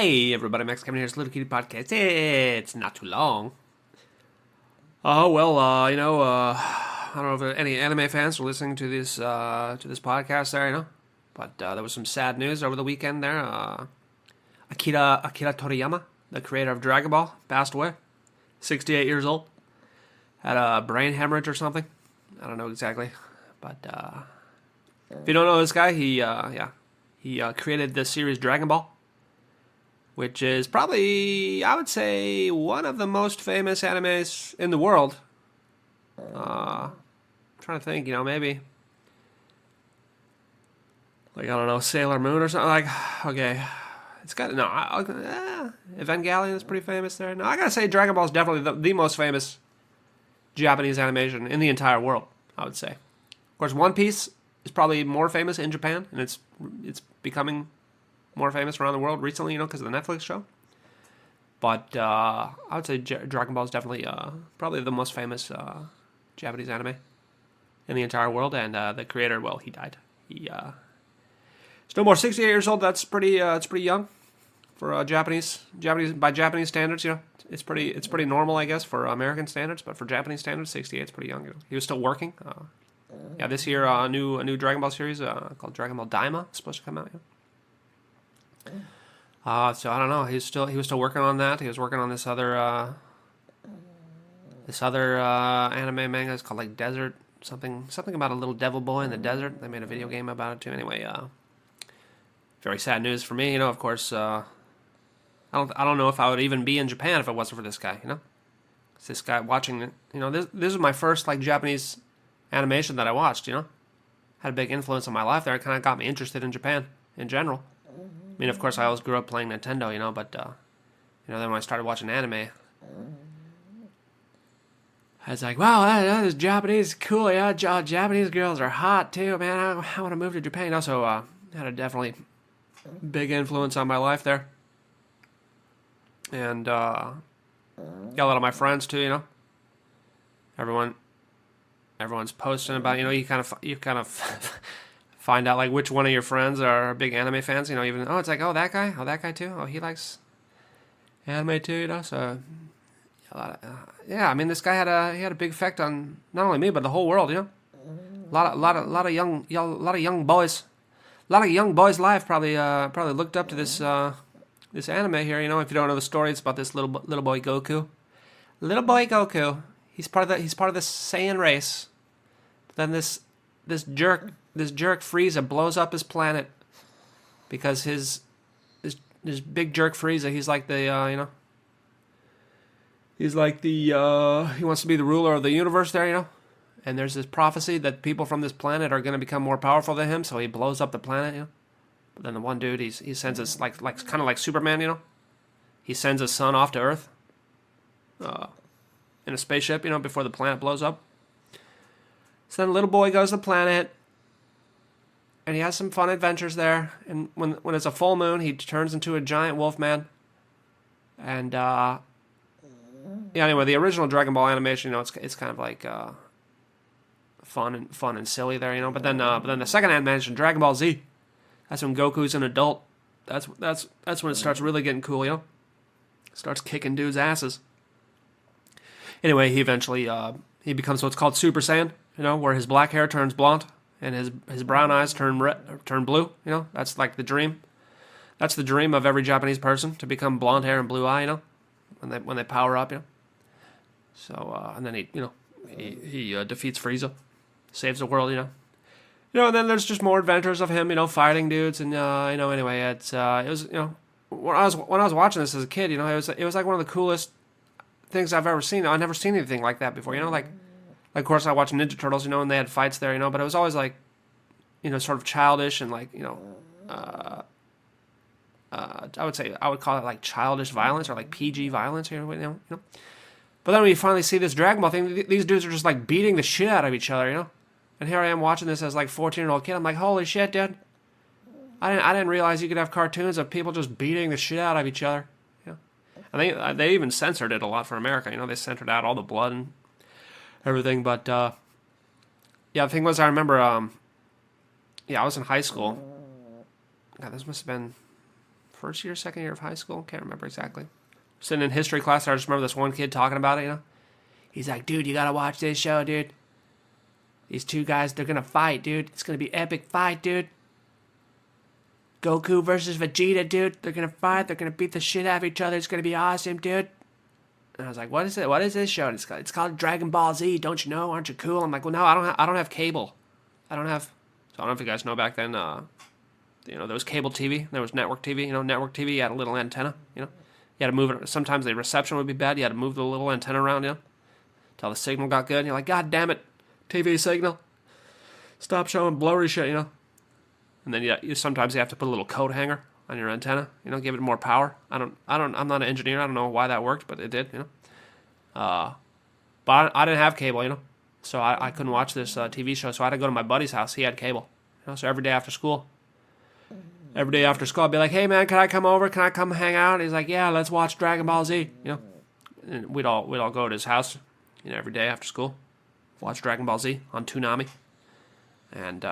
Hey everybody, Max coming here. It's Little Kitty Podcast. It's not too long. Oh well, I don't know if any anime fans are listening to this podcast there, but there was some sad news over the weekend there. Akira Toriyama, the creator of Dragon Ball, passed away. 68 years old. Had a brain hemorrhage or something. I don't know exactly, but if you don't know this guy, he created the series Dragon Ball, which is probably, I would say, one of the most famous animes in the world. I'm trying to think, maybe, like, I don't know, Sailor Moon or something. Like, okay, it's got, no, Evangelion is pretty famous there. No, I gotta say Dragon Ball is definitely the most famous Japanese animation in the entire world, I would say. Of course, One Piece is probably more famous in Japan, and it's becoming more famous around the world recently, because of the Netflix show. But I would say Dragon Ball is definitely probably the most famous Japanese anime in the entire world. And the creator, well, he died. He's no more. 68 years old. That's pretty. It's pretty young for Japanese by Japanese standards. It's pretty normal, I guess, for American standards. But for Japanese standards, 68 is pretty young. He was still working. This year a new Dragon Ball series called Dragon Ball Daima is supposed to come out. So I don't know. He was still working on that. He was working on this other anime manga. It's called like Desert something about a little devil boy in the desert. They made a video game about it too. Anyway, very sad news for me. Of course, I don't know if I would even be in Japan if it wasn't for this guy. It's this guy watching it. This is my first like Japanese animation that I watched. Had a big influence on my life there. It kind of got me interested in Japan in general. I mean, of course, I always grew up playing Nintendo, but, then when I started watching anime, I was like, wow, that is Japanese, cool, yeah, Japanese girls are hot, too, man, I want to move to Japan. Also, had a definitely big influence on my life there. And, got a lot of my friends, too, everyone's posting about, you kind of find out like which one of your friends are big anime fans, even it's like, that guy too, he likes anime too, so I mean, this guy had a big effect on not only me but the whole world, a lot of young boys live probably looked up to this anime here. If you don't know the story, it's about this little boy Goku. He's part of the Saiyan race. Then this jerk Frieza blows up his planet because his big jerk Frieza, he's like the he wants to be the ruler of the universe there, and there's this prophecy that people from this planet are going to become more powerful than him, so he blows up the planet, But then the one dude, he sends his like kind of like Superman, he sends his son off to Earth in a spaceship, before the planet blows up. So then the little boy goes to the planet, and he has some fun adventures there. And when it's a full moon, he turns into a giant wolf man. And anyway, the original Dragon Ball animation, it's kind of like fun and silly there, But then the second animation, Dragon Ball Z, that's when Goku's an adult. That's when it starts really getting cool, Starts kicking dudes' asses. Anyway, he eventually he becomes what's called Super Saiyan. Where his black hair turns blonde and his brown eyes turn blue. That's like the dream. That's the dream of every Japanese person, to become blonde hair and blue eye. When they power up. So and then he defeats Frieza, saves the world. And then there's just more adventures of him. Fighting dudes and Anyway, it was when I was watching this as a kid. It was like one of the coolest things I've ever seen. I've never seen anything like that before. Like, of course, I watched Ninja Turtles, and they had fights there, but it was always like, sort of childish and like, I would call it like childish violence or like PG violence here, But then when you finally see this Dragon Ball thing, these dudes are just like beating the shit out of each other, And here I am watching this as like 14-year-old kid. I'm like, holy shit, dude! I didn't realize you could have cartoons of people just beating the shit out of each other. And they even censored it a lot for America. They censored out all the blood and everything. But the thing was, I remember, I was in high school. God, this must have been first year, second year of high school. Can't remember exactly. Sitting in history class, I just remember this one kid talking about it, He's like, dude, you gotta watch this show, dude. These two guys, they're gonna fight, dude. It's gonna be epic fight, dude. Goku versus Vegeta, dude. They're gonna fight. They're gonna beat the shit out of each other. It's gonna be awesome, dude. And I was like, what is it? What is this show? And it's called Dragon Ball Z. Don't you know? Aren't you cool? I'm like, well, no, I don't have cable. I don't know if you guys know back then, there was cable TV. There was network TV. Network TV, you had a little antenna, You had to move it. Sometimes the reception would be bad. You had to move the little antenna around, until the signal got good. And you're like, God damn it, TV signal. Stop showing blurry shit, And then you sometimes you have to put a little coat hanger on your antenna, give it more power. I'm not an engineer. I don't know why that worked, but it did, But I didn't have cable, So I couldn't watch this TV show. So I had to go to my buddy's house. He had cable, So every day after school, I'd be like, hey man, can I come over? Can I come hang out? And he's like, yeah, let's watch Dragon Ball Z. And we'd all go to his house, every day after school, watch Dragon Ball Z on Toonami, and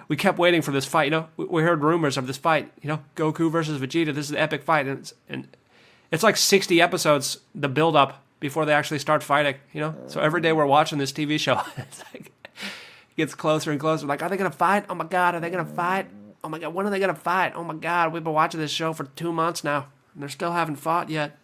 we kept waiting for this fight. We heard rumors of this fight. Goku versus Vegeta. This is an epic fight, and it's like 60 episodes, the build up before they actually start fighting. So every day we're watching this TV show. It's like, it gets closer and closer. Like, are they gonna fight? Oh my God, are they gonna fight? Oh my God, when are they gonna fight? Oh my God, we've been watching this show for 2 months now, and they still haven't fought yet.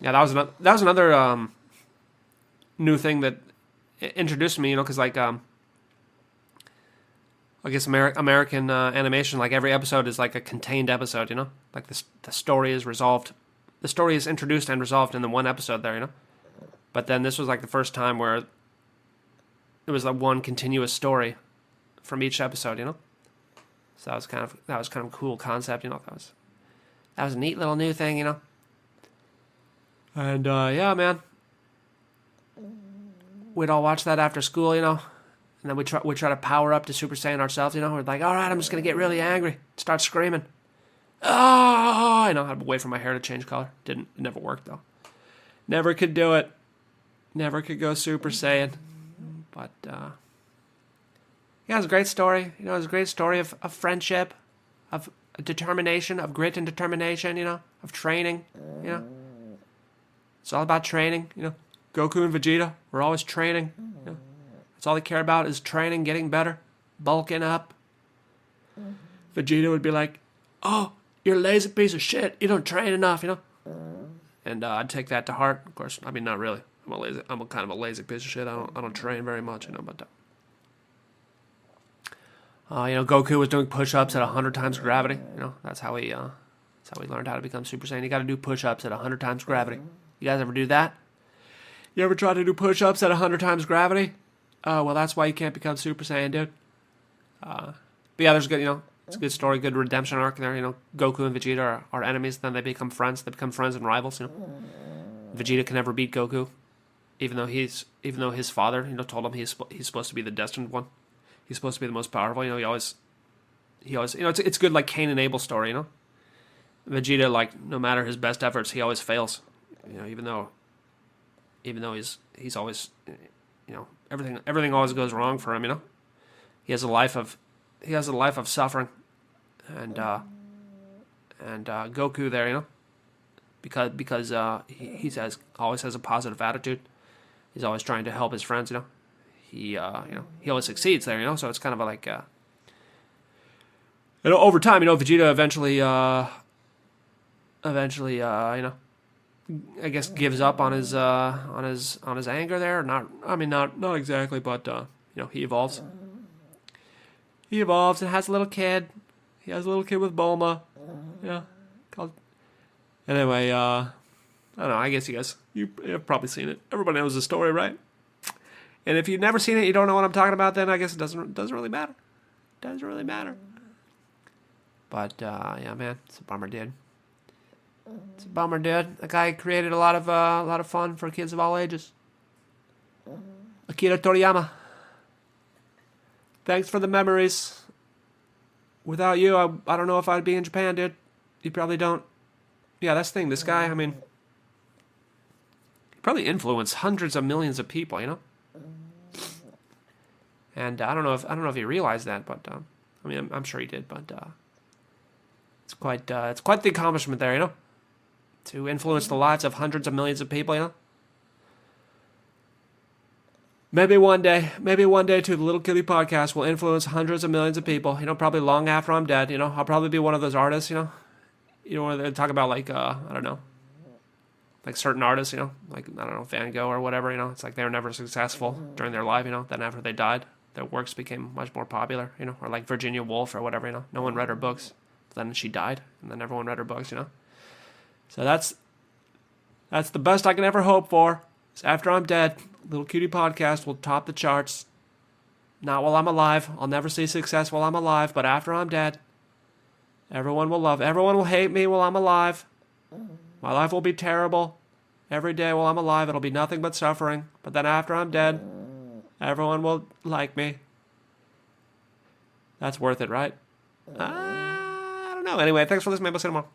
Yeah, that was another new thing that introduced me, because like I guess American animation, like every episode is like a contained episode, like the story is resolved, the story is introduced and resolved in the one episode there, But then this was like the first time where it was like one continuous story from each episode, So that was kind of a cool concept, That was a neat little new thing, And yeah, man, we'd all watch that after school, and then we try to power up to Super Saiyan ourselves, We're like, all right, I'm just gonna get really angry, start screaming. Oh, I'd wait for my hair to change color. It never worked though. Never could do it. Never could go Super Saiyan. But yeah, it was a great story. It was a great story of friendship, of determination, of grit and determination. Of training. It's all about training. Goku and Vegeta were always training. That's all they care about is training, getting better, bulking up. Vegeta would be like, "Oh, you're a lazy piece of shit. You don't train enough, And I'd take that to heart. Of course, I mean, not really. I'm a kind of a lazy piece of shit. I don't train very much, But Goku was doing push-ups at 100 times gravity. That's how he learned how to become Super Saiyan. You got to do push-ups at 100 times gravity. You guys ever do that? You ever try to do push-ups at 100 times gravity? Well, that's why you can't become Super Saiyan, dude. But yeah, there's good, it's a good story, good redemption arc there. Goku and Vegeta are enemies, then they become friends. They become friends and rivals. Vegeta can never beat Goku, even though his father, told him he's supposed to be the destined one. He's supposed to be the most powerful. He always, it's a good like Cain and Abel story. Vegeta, like, no matter his best efforts, he always fails. Even though he's always, everything always goes wrong for him. He has a life of suffering, and Goku there, because he always has a positive attitude. He's always trying to help his friends. He always succeeds there. So it's kind of like over time, Vegeta eventually, I guess gives up on his anger there. Not exactly, but he evolves. He evolves and has a little kid. He has a little kid with Bulma. Yeah. Anyway, I don't know. I guess you've probably seen it. Everybody knows the story, right? And if you've never seen it, you don't know what I'm talking about. Then I guess it doesn't really matter. Doesn't really matter. But yeah, man, it's a bummer, dude. It's a bummer, dude. The guy created a lot of fun for kids of all ages. Akira Toriyama. Thanks for the memories. Without you, I don't know if I'd be in Japan, dude. You probably don't. Yeah, that's the thing. This guy, he probably influenced hundreds of millions of people, And I don't know if he realized that, but I mean, I'm sure he did. But it's quite the accomplishment there, you know, to influence the lives of hundreds of millions of people, you know. Maybe one day, too, the Little Kitty podcast will influence hundreds of millions of people. You know, probably long after I'm dead. You know, I'll probably be one of those artists. You know, where they talk about like I don't know, like certain artists. You know, like I don't know, Van Gogh or whatever. You know, it's like they were never successful during their life. You know, then after they died, their works became much more popular. You know, or like Virginia Woolf or whatever. You know, no one read her books. Then she died, and then everyone read her books. You know, so that's the best I can ever hope for. Is after I'm dead, Little Cutie Podcast will top the charts. Not while I'm alive. I'll never see success while I'm alive, but after I'm dead, everyone will hate me while I'm alive. My life will be terrible. Every day while I'm alive, it'll be nothing but suffering. But then after I'm dead, everyone will like me. That's worth it, right? I don't know. Anyway, thanks for listening. Maybe I'll see you tomorrow.